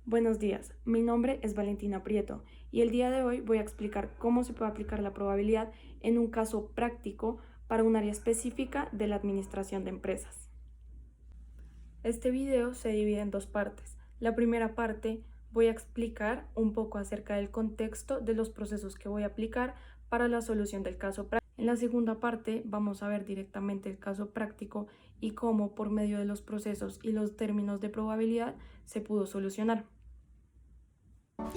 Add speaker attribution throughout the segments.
Speaker 1: Buenos días, mi nombre es Valentina Prieto y el día de hoy voy a explicar cómo se puede aplicar la probabilidad en un caso práctico para un área específica de la administración de empresas. Este video se divide en dos partes. La primera parte voy a explicar un poco acerca del contexto de los procesos que voy a aplicar para la solución del caso práctico. En la segunda parte vamos a ver directamente el caso práctico y cómo por medio de los procesos y los términos de probabilidad se pudo solucionar.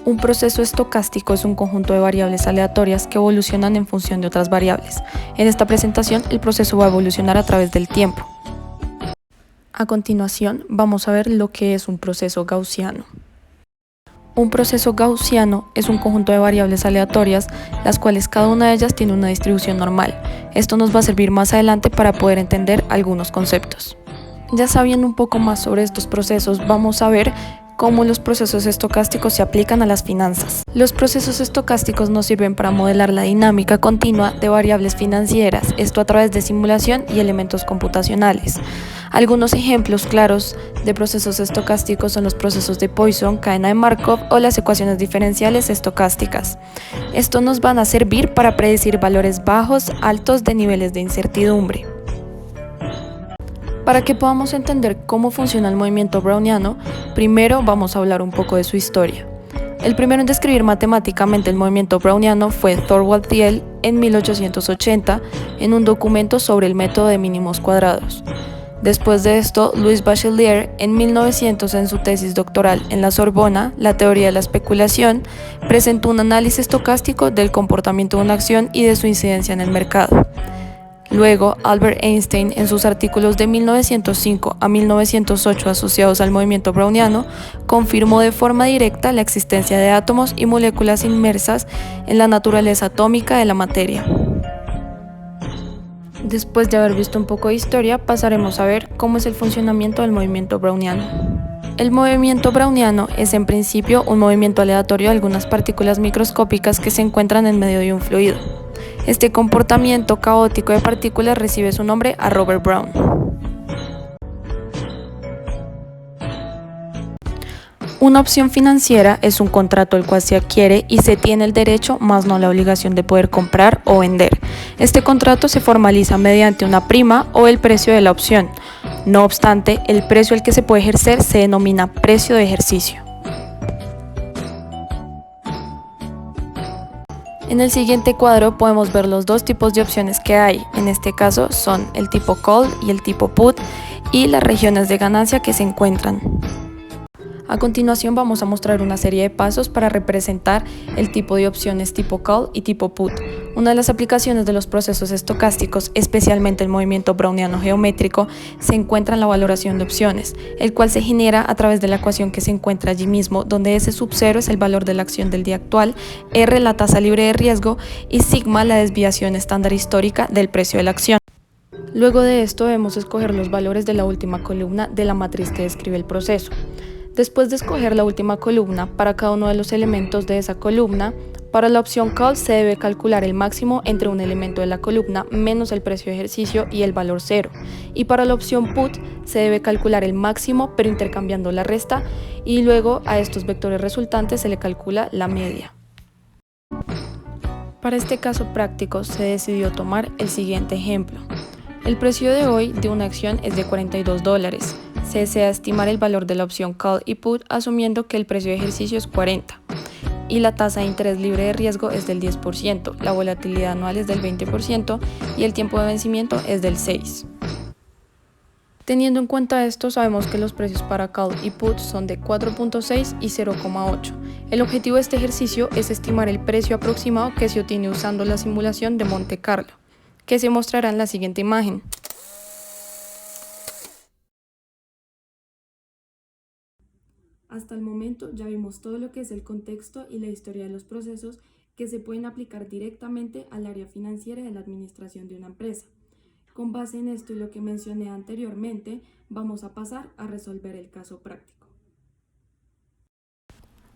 Speaker 1: Un proceso estocástico es un conjunto de variables aleatorias que evolucionan en función de otras variables. En esta presentación, el proceso va a evolucionar a través del tiempo. A continuación, vamos a ver lo que es un proceso gaussiano. Un proceso gaussiano es un conjunto de variables aleatorias, las cuales cada una de ellas tiene una distribución normal. Esto nos va a servir más adelante para poder entender algunos conceptos. Ya sabiendo un poco más sobre estos procesos, vamos a ver cómo los procesos estocásticos se aplican a las finanzas. Los procesos estocásticos nos sirven para modelar la dinámica continua de variables financieras, esto a través de simulación y elementos computacionales. Algunos ejemplos claros de procesos estocásticos son los procesos de Poisson, cadena de Markov o las ecuaciones diferenciales estocásticas. Estos nos van a servir para predecir valores bajos, altos de niveles de incertidumbre. Para que podamos entender cómo funciona el movimiento browniano, primero vamos a hablar un poco de su historia. El primero en describir matemáticamente el movimiento browniano fue Thorvald Thiel en 1880 en un documento sobre el método de mínimos cuadrados. Después de esto, Louis Bachelier en 1900 en su tesis doctoral en la Sorbona, La teoría de la especulación, presentó un análisis estocástico del comportamiento de una acción y de su incidencia en el mercado. Luego, Albert Einstein, en sus artículos de 1905 a 1908 asociados al movimiento browniano, confirmó de forma directa la existencia de átomos y moléculas inmersas en la naturaleza atómica de la materia. Después de haber visto un poco de historia, pasaremos a ver cómo es el funcionamiento del movimiento browniano. El movimiento browniano es en principio un movimiento aleatorio de algunas partículas microscópicas que se encuentran en medio de un fluido. Este comportamiento caótico de partículas recibe su nombre a Robert Brown. Una opción financiera es un contrato el cual se adquiere y se tiene el derecho, más no la obligación de poder comprar o vender. Este contrato se formaliza mediante una prima o el precio de la opción. No obstante, el precio al que se puede ejercer se denomina precio de ejercicio. En el siguiente cuadro podemos ver los dos tipos de opciones que hay. En este caso son el tipo call y el tipo put y las regiones de ganancia que se encuentran. A continuación vamos a mostrar una serie de pasos para representar el tipo de opciones tipo call y tipo put. Una de las aplicaciones de los procesos estocásticos, especialmente el movimiento browniano geométrico, se encuentra en la valoración de opciones, el cual se genera a través de la ecuación que se encuentra allí mismo, donde S sub 0 es el valor de la acción del día actual, R la tasa libre de riesgo y sigma la desviación estándar histórica del precio de la acción. Luego de esto debemos escoger los valores de la última columna de la matriz que describe el proceso. Después de escoger la última columna para cada uno de los elementos de esa columna, para la opción call se debe calcular el máximo entre un elemento de la columna menos el precio de ejercicio y el valor 0. Y para la opción put se debe calcular el máximo pero intercambiando la resta y luego a estos vectores resultantes se le calcula la media. Para este caso práctico se decidió tomar el siguiente ejemplo. El precio de hoy de una acción es de $42. Se desea estimar el valor de la opción call y put asumiendo que el precio de ejercicio es 40 y la tasa de interés libre de riesgo es del 10%, la volatilidad anual es del 20% y el tiempo de vencimiento es del 6. Teniendo en cuenta esto, sabemos que los precios para call y put son de 4.6 y 0.8. El objetivo de este ejercicio es estimar el precio aproximado que se obtiene usando la simulación de Monte Carlo, que se mostrará en la siguiente imagen. Hasta el momento ya vimos todo lo que es el contexto y la historia de los procesos que se pueden aplicar directamente al área financiera de la administración de una empresa. Con base en esto y lo que mencioné anteriormente, vamos a pasar a resolver el caso práctico.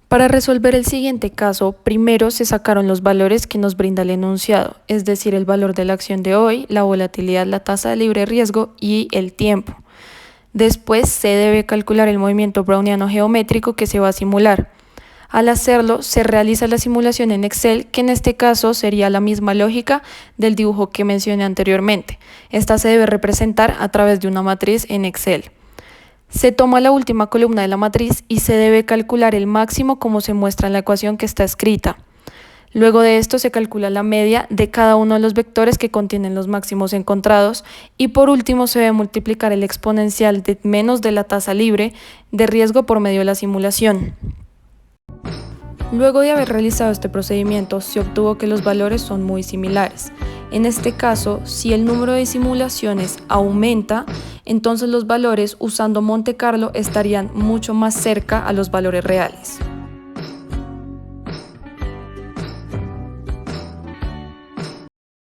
Speaker 1: Para resolver el siguiente caso, primero se sacaron los valores que nos brinda el enunciado, es decir, el valor de la acción de hoy, la volatilidad, la tasa de libre riesgo y el tiempo. Después se debe calcular el movimiento browniano geométrico que se va a simular. Al hacerlo, se realiza la simulación en Excel, que en este caso sería la misma lógica del dibujo que mencioné anteriormente. Esta se debe representar a través de una matriz en Excel. Se toma la última columna de la matriz y se debe calcular el máximo como se muestra en la ecuación que está escrita. Luego de esto se calcula la media de cada uno de los vectores que contienen los máximos encontrados y por último se debe multiplicar el exponencial de menos de la tasa libre de riesgo por medio de la simulación. Luego de haber realizado este procedimiento se obtuvo que los valores son muy similares. En este caso, si el número de simulaciones aumenta, entonces los valores usando Monte Carlo estarían mucho más cerca a los valores reales.